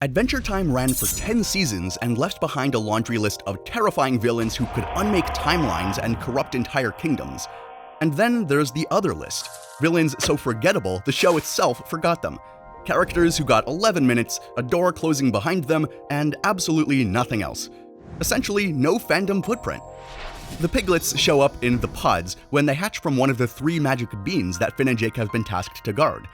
Adventure Time ran for 10 seasons and left behind a laundry list of terrifying villains who could unmake timelines and corrupt entire kingdoms. And then there's the other list. Villains so forgettable, the show itself forgot them. Characters who got 11 minutes, a door closing behind them, and absolutely nothing else. Essentially, no fandom footprint. The piglets show up in the pods when they hatch from one of the 3 magic beans that Finn and Jake have been tasked to guard.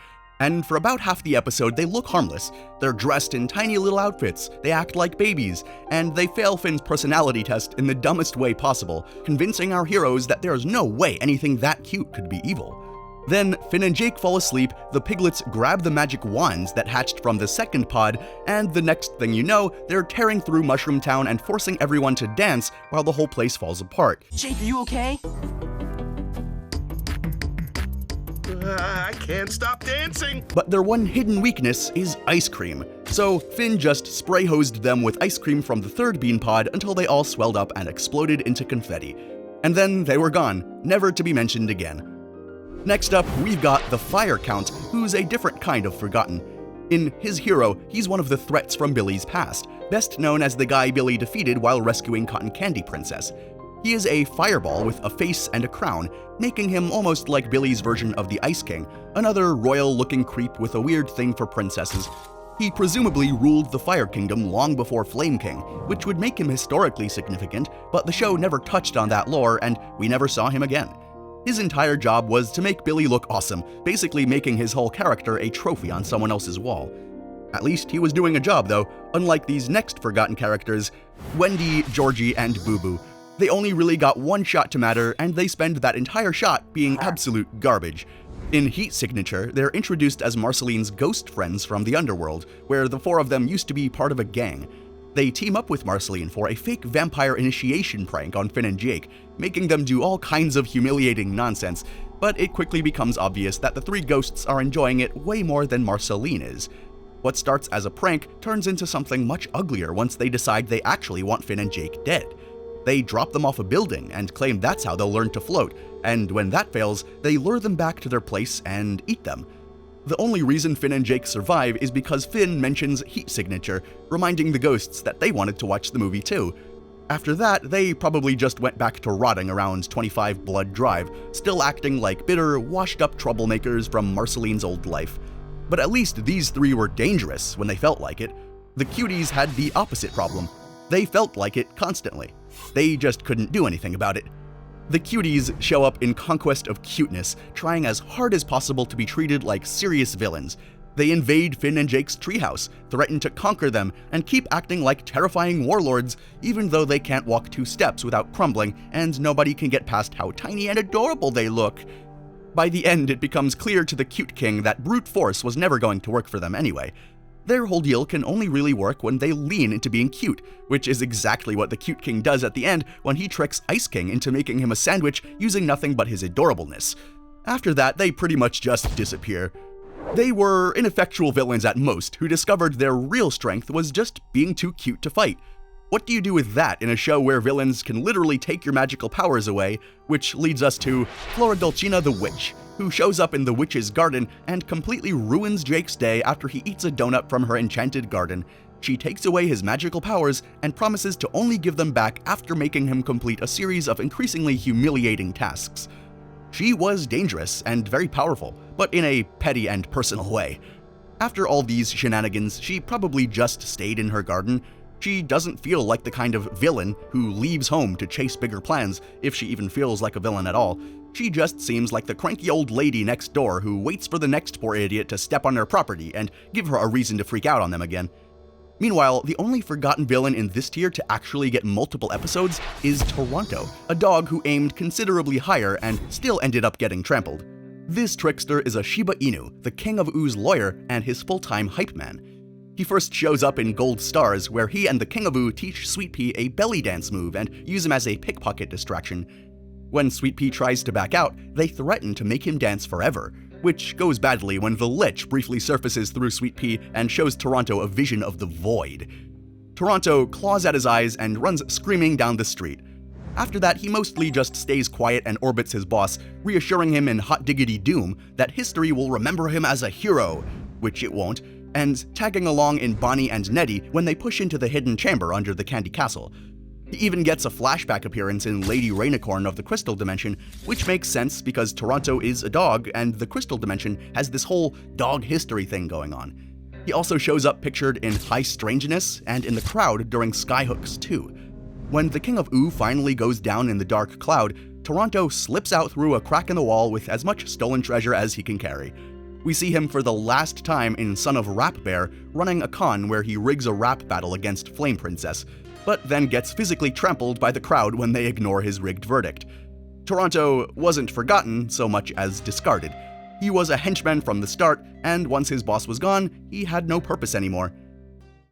And for about half the episode, they look harmless. They're dressed in tiny little outfits, they act like babies, and they fail Finn's personality test in the dumbest way possible, convincing our heroes that there's no way anything that cute could be evil. Then, Finn and Jake fall asleep, the piglets grab the magic wands that hatched from the second pod, and the next thing you know, they're tearing through Mushroom Town and forcing everyone to dance while the whole place falls apart. Jake, are you okay? I can't stop dancing! But their one hidden weakness is ice cream. So Finn just spray-hosed them with ice cream from the third bean pod until they all swelled up and exploded into confetti. And then they were gone, never to be mentioned again. Next up, we've got the Fire Count, who's a different kind of forgotten. In His Hero, he's one of the threats from Billy's past, best known as the guy Billy defeated while rescuing Cotton Candy Princess. He is a fireball with a face and a crown, making him almost like Billy's version of the Ice King, another royal-looking creep with a weird thing for princesses. He presumably ruled the Fire Kingdom long before Flame King, which would make him historically significant, but the show never touched on that lore and we never saw him again. His entire job was to make Billy look awesome, basically making his whole character a trophy on someone else's wall. At least he was doing a job though, unlike these next forgotten characters, Wendy, Georgie, and Boo Boo. They only really got one shot to matter, and they spend that entire shot being absolute garbage. In Heat Signature, they're introduced as Marceline's ghost friends from the underworld, where the 4 of them used to be part of a gang. They team up with Marceline for a fake vampire initiation prank on Finn and Jake, making them do all kinds of humiliating nonsense, but it quickly becomes obvious that the 3 ghosts are enjoying it way more than Marceline is. What starts as a prank turns into something much uglier once they decide they actually want Finn and Jake dead. They drop them off a building and claim that's how they'll learn to float, and when that fails, they lure them back to their place and eat them. The only reason Finn and Jake survive is because Finn mentions Heat Signature, reminding the ghosts that they wanted to watch the movie too. After that, they probably just went back to rotting around 25 Blood Drive, still acting like bitter, washed-up troublemakers from Marceline's old life. But at least these 3 were dangerous when they felt like it. The cuties had the opposite problem. They felt like it constantly. They just couldn't do anything about it. The cuties show up in Conquest of Cuteness, trying as hard as possible to be treated like serious villains. They invade Finn and Jake's treehouse, threaten to conquer them, and keep acting like terrifying warlords, even though they can't walk 2 steps without crumbling, and nobody can get past how tiny and adorable they look. By the end, it becomes clear to the Cute King that brute force was never going to work for them anyway. Their whole deal can only really work when they lean into being cute, which is exactly what the Cute King does at the end when he tricks Ice King into making him a sandwich using nothing but his adorableness. After that, they pretty much just disappear. They were ineffectual villains at most, who discovered their real strength was just being too cute to fight. What do you do with that in a show where villains can literally take your magical powers away, which leads us to Flora Dolchina the Witch, who shows up in the witch's garden and completely ruins Jake's day after he eats a donut from her enchanted garden. She takes away his magical powers and promises to only give them back after making him complete a series of increasingly humiliating tasks. She was dangerous and very powerful, but in a petty and personal way. After all these shenanigans, she probably just stayed in her garden. She doesn't feel like the kind of villain who leaves home to chase bigger plans, if she even feels like a villain at all. She just seems like the cranky old lady next door who waits for the next poor idiot to step on her property and give her a reason to freak out on them again. Meanwhile, the only forgotten villain in this tier to actually get multiple episodes is Toronto, a dog who aimed considerably higher and still ended up getting trampled. This trickster is a Shiba Inu, the King of Oo's lawyer and his full-time hype man. He first shows up in Gold Stars, where he and the King of Oo teach Sweet Pea a belly dance move and use him as a pickpocket distraction. When Sweet Pea tries to back out, they threaten to make him dance forever, which goes badly when the Lich briefly surfaces through Sweet Pea and shows Toronto a vision of the void. Toronto claws at his eyes and runs screaming down the street. After that, he mostly just stays quiet and orbits his boss, reassuring him in hot diggity doom that history will remember him as a hero, which it won't, and tagging along in Bonnie and Nettie when they push into the hidden chamber under the Candy Castle. He even gets a flashback appearance in Lady Rainicorn of the Crystal Dimension, which makes sense because Toronto is a dog and the Crystal Dimension has this whole dog history thing going on. He also shows up pictured in High Strangeness and in the crowd during Skyhooks 2. When the King of Ooh finally goes down in the dark cloud, Toronto slips out through a crack in the wall with as much stolen treasure as he can carry. We see him for the last time in Son of Rap Bear running a con where he rigs a rap battle against Flame Princess, but then gets physically trampled by the crowd when they ignore his rigged verdict. Toronto wasn't forgotten so much as discarded. He was a henchman from the start, and once his boss was gone, he had no purpose anymore.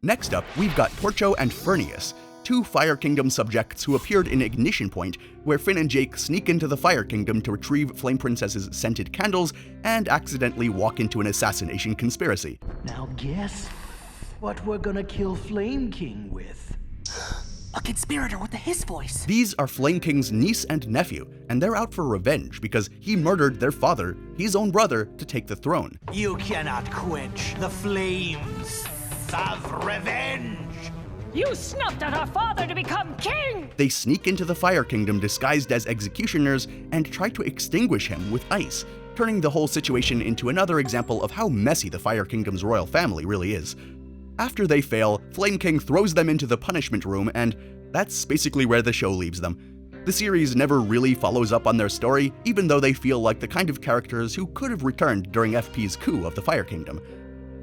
Next up, we've got Torcho and Fernius, two Fire Kingdom subjects who appeared in Ignition Point, where Finn and Jake sneak into the Fire Kingdom to retrieve Flame Princess's scented candles and accidentally walk into an assassination conspiracy. Now guess what we're gonna kill Flame King with? A conspirator with a hiss voice. These are Flame King's niece and nephew, and they're out for revenge because he murdered their father, his own brother, to take the throne. You cannot quench the flames of revenge! You snuffed out our father to become king! They sneak into the Fire Kingdom disguised as executioners and try to extinguish him with ice, turning the whole situation into another example of how messy the Fire Kingdom's royal family really is. After they fail, Flame King throws them into the punishment room, and that's basically where the show leaves them. The series never really follows up on their story, even though they feel like the kind of characters who could have returned during FP's coup of the Fire Kingdom.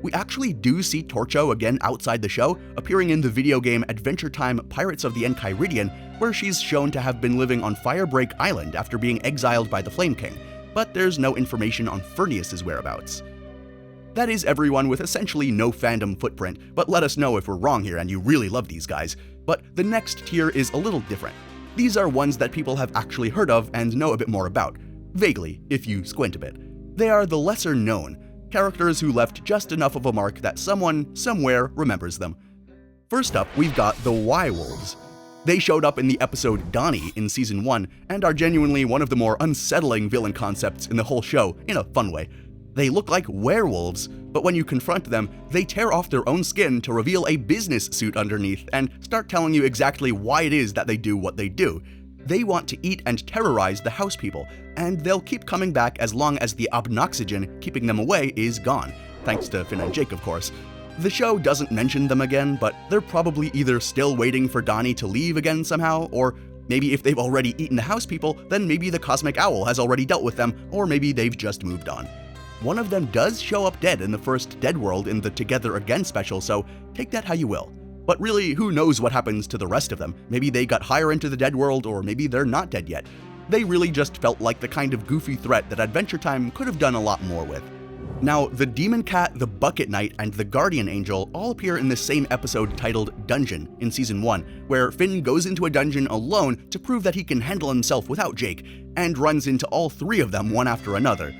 We actually do see Torcho again outside the show, appearing in the video game Adventure Time Pirates of the Enchiridion, where she's shown to have been living on Firebreak Island after being exiled by the Flame King, but there's no information on Fernius' whereabouts. That is everyone with essentially no fandom footprint, but let us know if we're wrong here and you really love these guys. But the next tier is a little different. These are ones that people have actually heard of and know a bit more about. Vaguely, if you squint a bit. They are the lesser known, characters who left just enough of a mark that someone, somewhere, remembers them. First up, we've got the WWolves. They showed up in the episode Donnie in Season 1, and are genuinely one of the more unsettling villain concepts in the whole show, in a fun way. They look like werewolves, but when you confront them, they tear off their own skin to reveal a business suit underneath and start telling you exactly why it is that they do what they do. They want to eat and terrorize the house people, and they'll keep coming back as long as the obnoxygen keeping them away is gone, thanks to Finn and Jake, of course. The show doesn't mention them again, but they're probably either still waiting for Donnie to leave again somehow, or maybe if they've already eaten the house people, then maybe the Cosmic Owl has already dealt with them, or maybe they've just moved on. One of them does show up dead in the first Dead World in the Together Again special, so take that how you will. But really, who knows what happens to the rest of them? Maybe they got higher into the Dead World, or maybe they're not dead yet. They really just felt like the kind of goofy threat that Adventure Time could have done a lot more with. Now, the Demon Cat, the Bucket Knight, and the Guardian Angel all appear in the same episode titled Dungeon in Season 1, where Finn goes into a dungeon alone to prove that he can handle himself without Jake, and runs into all three of them one after another.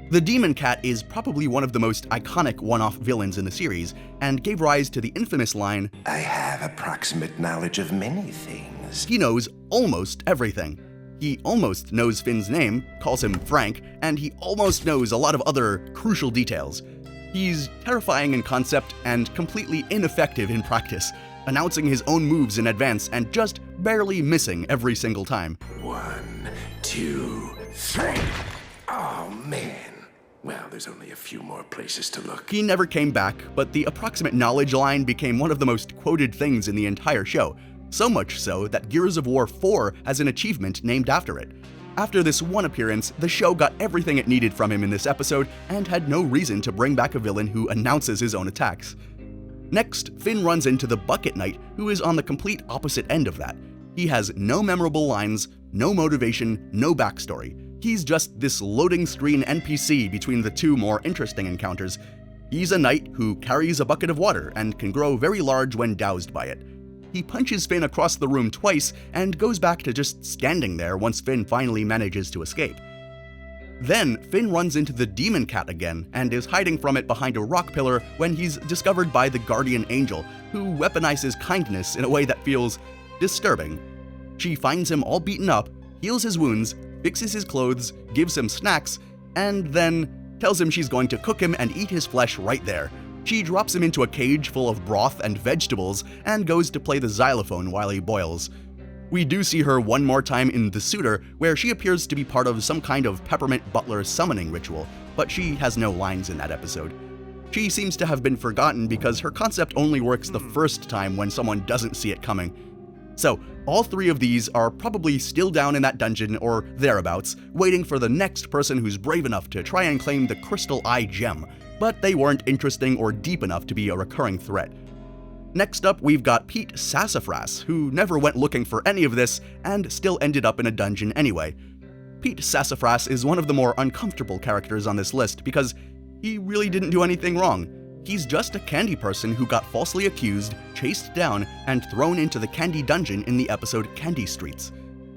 The Demon Cat is probably one of the most iconic one-off villains in the series, and gave rise to the infamous line, "I have approximate knowledge of many things." He knows almost everything. He almost knows Finn's name, calls him Frank, and he almost knows a lot of other crucial details. He's terrifying in concept and completely ineffective in practice, announcing his own moves in advance and just barely missing every single time. 1, 2, 3. Oh man. Well, there's only a few more places to look. He never came back, but the approximate knowledge line became one of the most quoted things in the entire show. So much so that Gears of War 4 has an achievement named after it. After this one appearance, the show got everything it needed from him in this episode and had no reason to bring back a villain who announces his own attacks. Next, Finn runs into the Bucket Knight, who is on the complete opposite end of that. He has no memorable lines, no motivation, no backstory. He's just this loading screen NPC between the two more interesting encounters. He's a knight who carries a bucket of water and can grow very large when doused by it. He punches Finn across the room twice and goes back to just standing there once Finn finally manages to escape. Then, Finn runs into the Demon Cat again and is hiding from it behind a rock pillar when he's discovered by the Guardian Angel, who weaponizes kindness in a way that feels disturbing. She finds him all beaten up, heals his wounds, fixes his clothes, gives him snacks, and then tells him she's going to cook him and eat his flesh right there. She drops him into a cage full of broth and vegetables and goes to play the xylophone while he boils. We do see her one more time in The Suitor, where she appears to be part of some kind of peppermint butler summoning ritual, but she has no lines in that episode. She seems to have been forgotten because her concept only works the first time when someone doesn't see it coming. So, all three of these are probably still down in that dungeon or thereabouts, waiting for the next person who's brave enough to try and claim the Crystal Eye Gem, but they weren't interesting or deep enough to be a recurring threat. Next up, we've got Pete Sassifras, who never went looking for any of this and still ended up in a dungeon anyway. Pete Sassifras is one of the more uncomfortable characters on this list because he really didn't do anything wrong. He's just a candy person who got falsely accused, chased down, and thrown into the candy dungeon in the episode Candy Streets.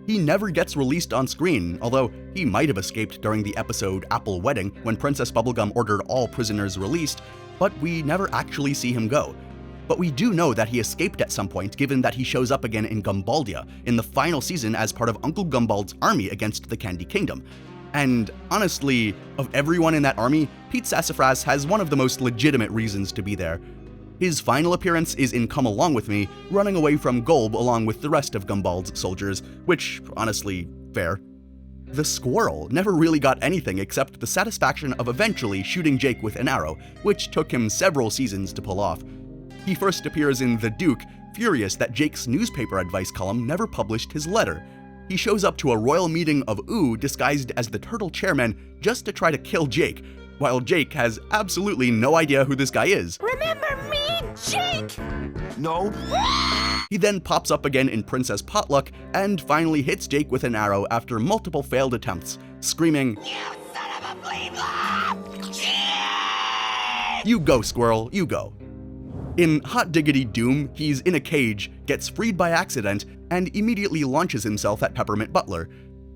He never gets released on screen, although he might have escaped during the episode Apple Wedding when Princess Bubblegum ordered all prisoners released, but we never actually see him go. But we do know that he escaped at some point, given that he shows up again in Gumbaldia in the final season as part of Uncle Gumbald's army against the Candy Kingdom. And honestly, of everyone in that army, Pete Sassifras has one of the most legitimate reasons to be there. His final appearance is in Come Along With Me, running away from Golb along with the rest of Gumbald's soldiers, which, honestly, fair. The squirrel never really got anything except the satisfaction of eventually shooting Jake with an arrow, which took him several seasons to pull off. He first appears in The Duke, furious that Jake's newspaper advice column never published his letter. He shows up to a royal meeting of Ooh disguised as the turtle chairman just to try to kill Jake, while Jake has absolutely no idea who this guy is. Remember me, Jake? No. He then pops up again in Princess Potluck and finally hits Jake with an arrow after multiple failed attempts, screaming, You son of a bleed. "You go, squirrel, you go." In Hot Diggity Doom, he's in a cage, gets freed by accident, and immediately launches himself at Peppermint Butler.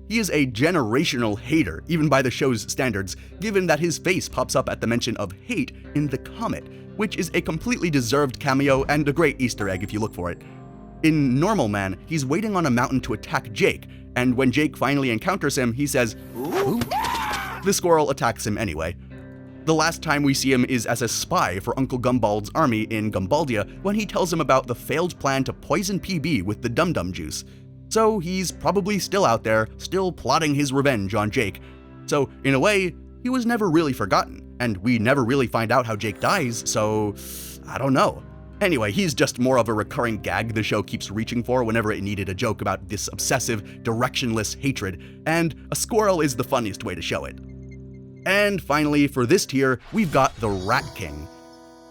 He is a generational hater, even by the show's standards, given that his face pops up at the mention of hate in The Comet, which is a completely deserved cameo and a great Easter egg if you look for it. In Normal Man, he's waiting on a mountain to attack Jake, and when Jake finally encounters him, he says, "Ooh." The squirrel attacks him anyway. The last time we see him is as a spy for Uncle Gumbald's army in Gumbaldia when he tells him about the failed plan to poison PB with the dum-dum juice. So he's probably still out there, still plotting his revenge on Jake. So in a way, he was never really forgotten, and we never really find out how Jake dies, so I don't know. Anyway, he's just more of a recurring gag the show keeps reaching for whenever it needed a joke about this obsessive, directionless hatred, and a squirrel is the funniest way to show it. And finally, for this tier, we've got the Rat King.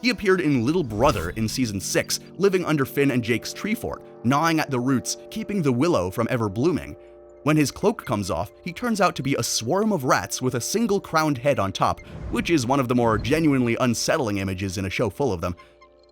He appeared in Little Brother in Season 6, living under Finn and Jake's tree fort, gnawing at the roots, keeping the willow from ever blooming. When his cloak comes off, he turns out to be a swarm of rats with a single crowned head on top, which is one of the more genuinely unsettling images in a show full of them.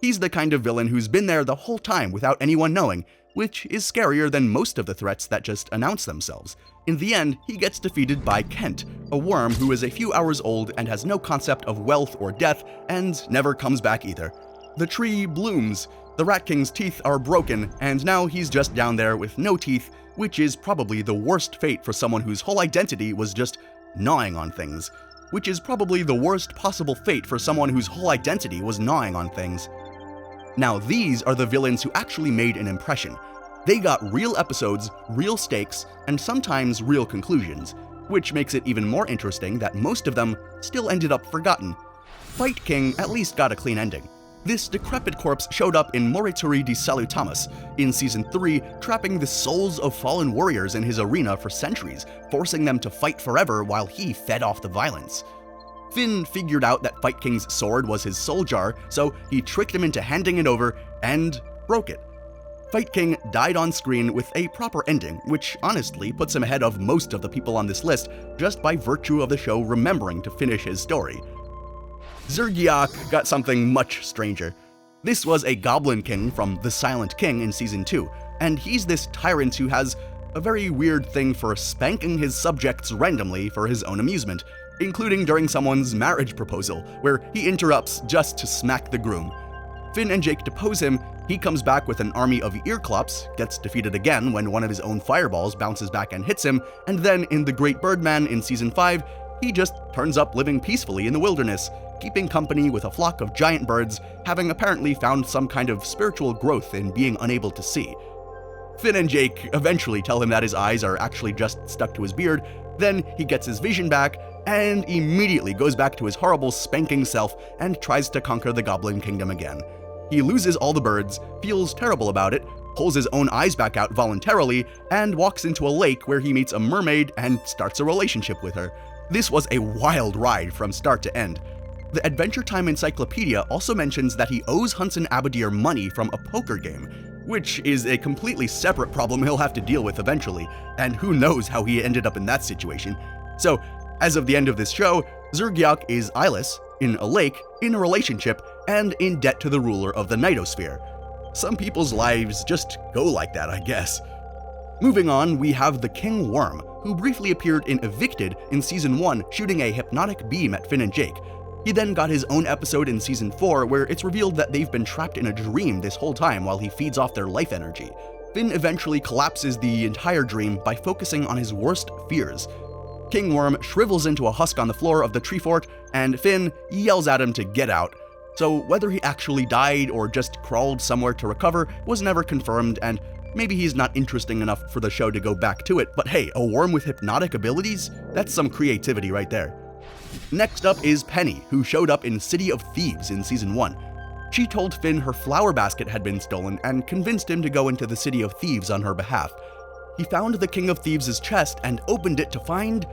He's the kind of villain who's been there the whole time without anyone knowing, which is scarier than most of the threats that just announce themselves. In the end, he gets defeated by Kent, a worm who is a few hours old and has no concept of wealth or death, and never comes back either. The tree blooms, the Rat King's teeth are broken, and now he's just down there with no teeth, which is probably the worst fate for someone whose whole identity was just gnawing on things. Which is probably the worst possible fate for someone whose whole identity was gnawing on things. Now these are the villains who actually made an impression. They got real episodes, real stakes, and sometimes real conclusions, which makes it even more interesting that most of them still ended up forgotten. Fight King at least got a clean ending. This decrepit corpse showed up in Morituri di Salutamus in Season 3, trapping the souls of fallen warriors in his arena for centuries, forcing them to fight forever while he fed off the violence. Finn figured out that Fight King's sword was his soul jar, so he tricked him into handing it over and broke it. Fight King died on screen with a proper ending, which honestly puts him ahead of most of the people on this list just by virtue of the show remembering to finish his story. Zurgyak got something much stranger. This was a goblin king from The Silent King in Season 2, and he's this tyrant who has a very weird thing for spanking his subjects randomly for his own amusement, including during someone's marriage proposal, where he interrupts just to smack the groom. Finn and Jake depose him, he comes back with an army of earclops, gets defeated again when one of his own fireballs bounces back and hits him, and then in The Great Birdman in Season 5, he just turns up living peacefully in the wilderness. keeping company with a flock of giant birds, having apparently found some kind of spiritual growth in being unable to see. Finn and Jake eventually tell him that his eyes are actually just stuck to his beard, then he gets his vision back, and immediately goes back to his horrible spanking self and tries to conquer the Goblin Kingdom again. He loses all the birds, feels terrible about it, pulls his own eyes back out voluntarily, and walks into a lake where he meets a mermaid and starts a relationship with her. This was a wild ride from start to end. The Adventure Time Encyclopedia also mentions that he owes Hunson Abadir money from a poker game, which is a completely separate problem he'll have to deal with eventually, and who knows how he ended up in that situation. So, as of the end of this show, Zurgyak is eyeless, in a lake, in a relationship, and in debt to the ruler of the Nightosphere. Some people's lives just go like that, I guess. Moving on, we have the King Worm, who briefly appeared in Evicted in Season 1 shooting a hypnotic beam at Finn and Jake. He then got his own episode in Season 4 where it's revealed that they've been trapped in a dream this whole time while he feeds off their life energy. Finn eventually collapses the entire dream by focusing on his worst fears. King Worm shrivels into a husk on the floor of the tree fort, and Finn yells at him to get out. So whether he actually died or just crawled somewhere to recover was never confirmed, and maybe he's not interesting enough for the show to go back to it, but hey, a worm with hypnotic abilities? That's some creativity right there. Next up is Penny, who showed up in City of Thieves in Season 1. She told Finn her flower basket had been stolen and convinced him to go into the City of Thieves on her behalf. He found the King of Thieves' chest and opened it to find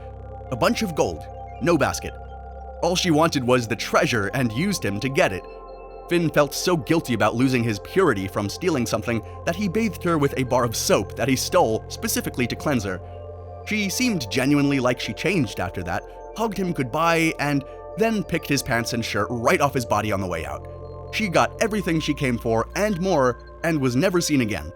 a bunch of gold, no basket. All she wanted was the treasure and used him to get it. Finn felt so guilty about losing his purity from stealing something that he bathed her with a bar of soap that he stole specifically to cleanse her. She seemed genuinely like she changed after that, hugged him goodbye, and then picked his pants and shirt right off his body on the way out. She got everything she came for and more, and was never seen again.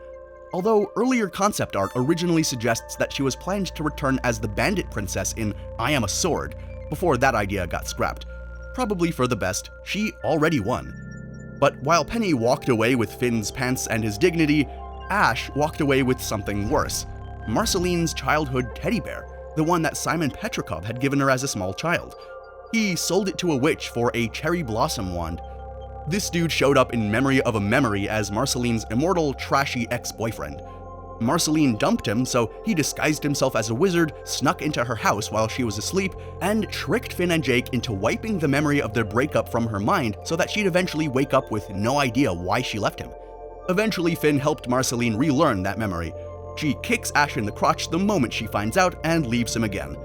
Although earlier concept art originally suggests that she was planned to return as the bandit princess in I Am a Sword, before that idea got scrapped. Probably for the best, she already won. But while Penny walked away with Finn's pants and his dignity, Ash walked away with something worse. Marceline's childhood teddy bear, the one that Simon Petrikov had given her as a small child. He sold it to a witch for a cherry blossom wand. This dude showed up in memory of a memory as Marceline's immortal, trashy ex-boyfriend. Marceline dumped him, so he disguised himself as a wizard, snuck into her house while she was asleep, and tricked Finn and Jake into wiping the memory of their breakup from her mind so that she'd eventually wake up with no idea why she left him. Eventually, Finn helped Marceline relearn that memory. She kicks Ash in the crotch the moment she finds out and leaves him again.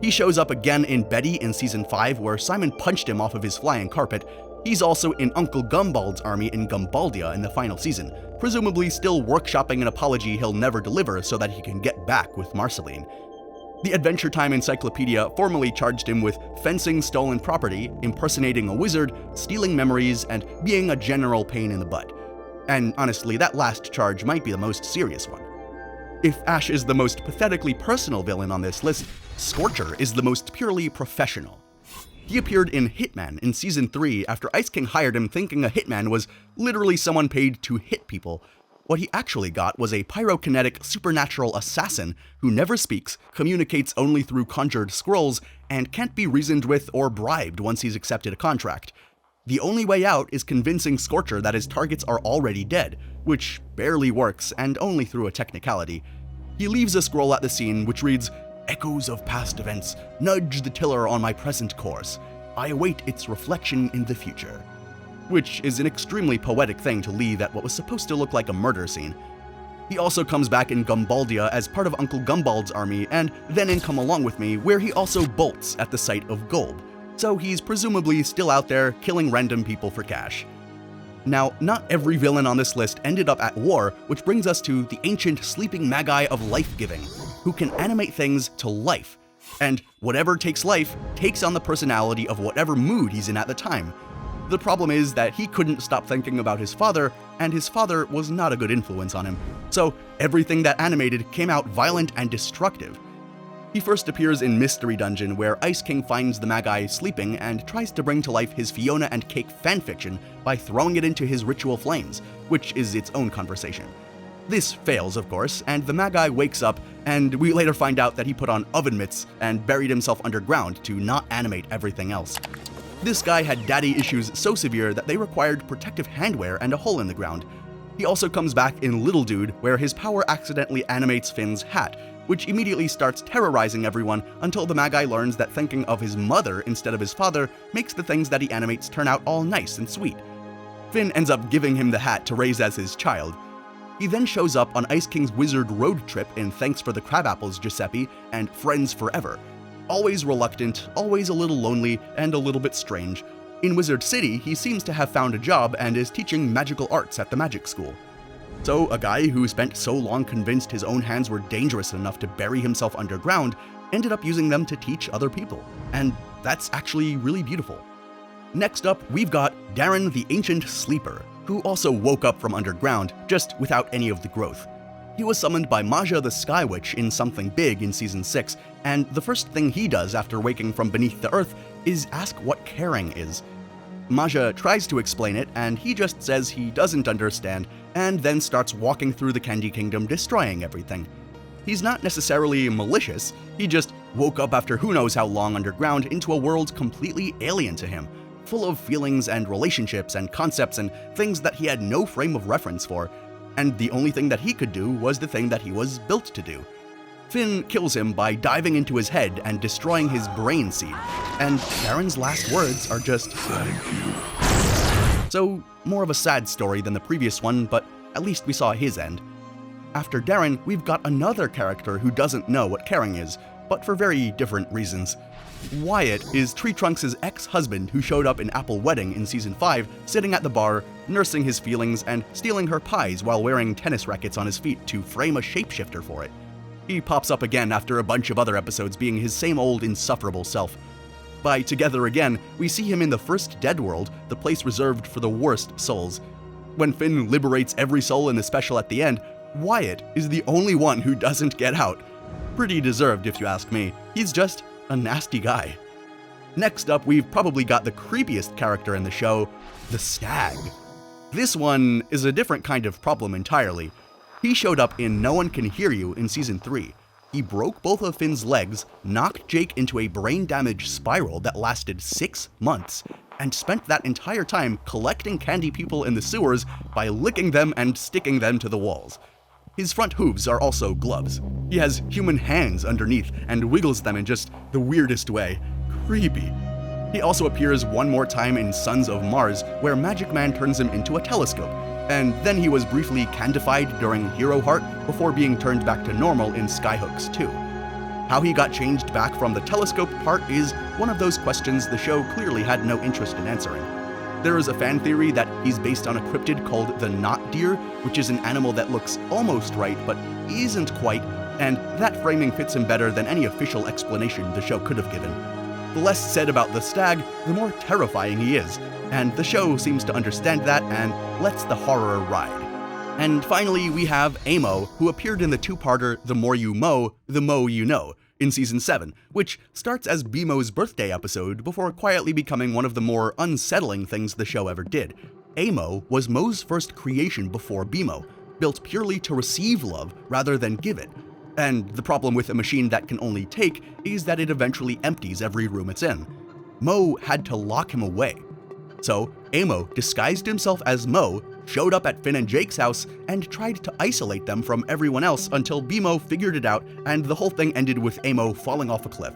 He shows up again in Betty in Season 5 where Simon punched him off of his flying carpet. He's also in Uncle Gumbald's army in Gumbaldia in the final season, presumably still workshopping an apology he'll never deliver so that he can get back with Marceline. The Adventure Time Encyclopedia formally charged him with fencing stolen property, impersonating a wizard, stealing memories, and being a general pain in the butt. And honestly, that last charge might be the most serious one. If Ash is the most pathetically personal villain on this list, Scorcher is the most purely professional. He appeared in Hitman in Season 3 after Ice King hired him thinking a hitman was literally someone paid to hit people. What he actually got was a pyrokinetic supernatural assassin who never speaks, communicates only through conjured scrolls, and can't be reasoned with or bribed once he's accepted a contract. The only way out is convincing Scorcher that his targets are already dead, which barely works and only through a technicality. He leaves a scroll at the scene which reads, "Echoes of past events, nudge the tiller on my present course. I await its reflection in the future." Which is an extremely poetic thing to leave at what was supposed to look like a murder scene. He also comes back in Gumbaldia as part of Uncle Gumbald's army, and then in Come Along With Me, where he also bolts at the sight of Golb. So he's presumably still out there killing random people for cash. Now, not every villain on this list ended up at war, which brings us to the ancient sleeping magi of life-giving, who can animate things to life. And whatever takes life takes on the personality of whatever mood he's in at the time. The problem is that he couldn't stop thinking about his father, and his father was not a good influence on him. So everything that animated came out violent and destructive. He first appears in Mystery Dungeon, where Ice King finds the Magi sleeping and tries to bring to life his Fiona and Cake fanfiction by throwing it into his ritual flames, which is its own conversation. This fails, of course, and the Magi wakes up, and we later find out that he put on oven mitts and buried himself underground to not animate everything else. This guy had daddy issues so severe that they required protective handwear and a hole in the ground. He also comes back in Little Dude, where his power accidentally animates Finn's hat, which immediately starts terrorizing everyone until the Magi learns that thinking of his mother instead of his father makes the things that he animates turn out all nice and sweet. Finn ends up giving him the hat to raise as his child. He then shows up on Ice King's Wizard road trip in Thanks for the Crabapples, Giuseppe, and Friends Forever. Always reluctant, always a little lonely, and a little bit strange. In Wizard City, he seems to have found a job and is teaching magical arts at the magic school. So, a guy who spent so long convinced his own hands were dangerous enough to bury himself underground ended up using them to teach other people. And that's actually really beautiful. Next up, we've got Darren the Ancient Sleeper, who also woke up from underground, just without any of the growth. He was summoned by Maja the Sky Witch in Something Big in Season 6, and the first thing he does after waking from beneath the earth is ask what caring is. Maja tries to explain it, and he just says he doesn't understand, and then starts walking through the Candy Kingdom destroying everything. He's not necessarily malicious, he just woke up after who knows how long underground into a world completely alien to him, full of feelings and relationships and concepts and things that he had no frame of reference for, and the only thing that he could do was the thing that he was built to do. Finn kills him by diving into his head and destroying his brain seed, and Darren's last words are just, "Thank you." So, more of a sad story than the previous one, but at least we saw his end. After Darren, we've got another character who doesn't know what caring is, but for very different reasons. Wyatt is Tree Trunks' ex-husband who showed up in Apple Wedding in Season 5, sitting at the bar, nursing his feelings, and stealing her pies while wearing tennis rackets on his feet to frame a shapeshifter for it. He pops up again after a bunch of other episodes being his same old insufferable self. By Together Again, we see him in the first Dead World, the place reserved for the worst souls. When Finn liberates every soul in the special at the end, Wyatt is the only one who doesn't get out. Pretty deserved if you ask me. He's just a nasty guy. Next up, we've probably got the creepiest character in the show, the Stag. This one is a different kind of problem entirely. He showed up in No One Can Hear You in Season 3. He broke both of Finn's legs, knocked Jake into a brain damage spiral that lasted 6 months, and spent that entire time collecting candy people in the sewers by licking them and sticking them to the walls. His front hooves are also gloves. He has human hands underneath and wiggles them in just the weirdest way. Creepy. He also appears one more time in Sons of Mars, where Magic Man turns him into a telescope, and then he was briefly candified during Hero Heart before being turned back to normal in Skyhooks 2. How he got changed back from the telescope part is one of those questions the show clearly had no interest in answering. There is a fan theory that he's based on a cryptid called the knot deer, which is an animal that looks almost right but isn't quite, and that framing fits him better than any official explanation the show could have given. The less said about the stag, the more terrifying he is, and the show seems to understand that and lets the horror ride. And finally, we have AMO, who appeared in the two-parter The More You Mow, The Mo You Know, in Season 7, which starts as BMO's birthday episode before quietly becoming one of the more unsettling things the show ever did. AMO was Mo's first creation before BMO, built purely to receive love rather than give it. And the problem with a machine that can only take is that it eventually empties every room it's in. Mo had to lock him away. So, AMO disguised himself as Mo, showed up at Finn and Jake's house, and tried to isolate them from everyone else until BMO figured it out, and the whole thing ended with AMO falling off a cliff.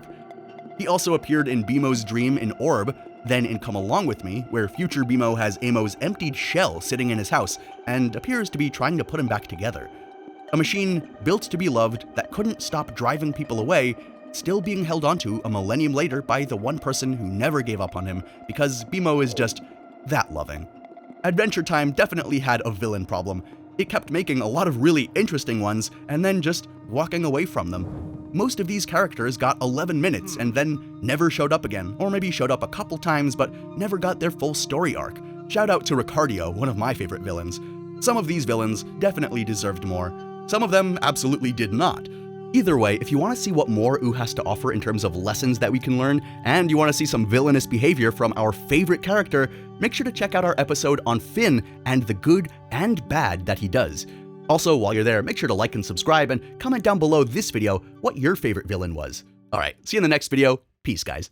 He also appeared in BMO's dream in Orb, then in Come Along With Me, where future BMO has AMO's emptied shell sitting in his house, and appears to be trying to put him back together. A machine built to be loved that couldn't stop driving people away, still being held onto a millennium later by the one person who never gave up on him, because BMO is just that loving. Adventure Time definitely had a villain problem. It kept making a lot of really interesting ones, and then just walking away from them. Most of these characters got 11 minutes and then never showed up again, or maybe showed up a couple times but never got their full story arc. Shout out to Ricardio, one of my favorite villains. Some of these villains definitely deserved more. Some of them absolutely did not. Either way, if you want to see what more OO has to offer in terms of lessons that we can learn, and you want to see some villainous behavior from our favorite character, make sure to check out our episode on Finn and the good and bad that he does. Also, while you're there, make sure to like and subscribe, and comment down below this video what your favorite villain was. Alright, see you in the next video. Peace, guys.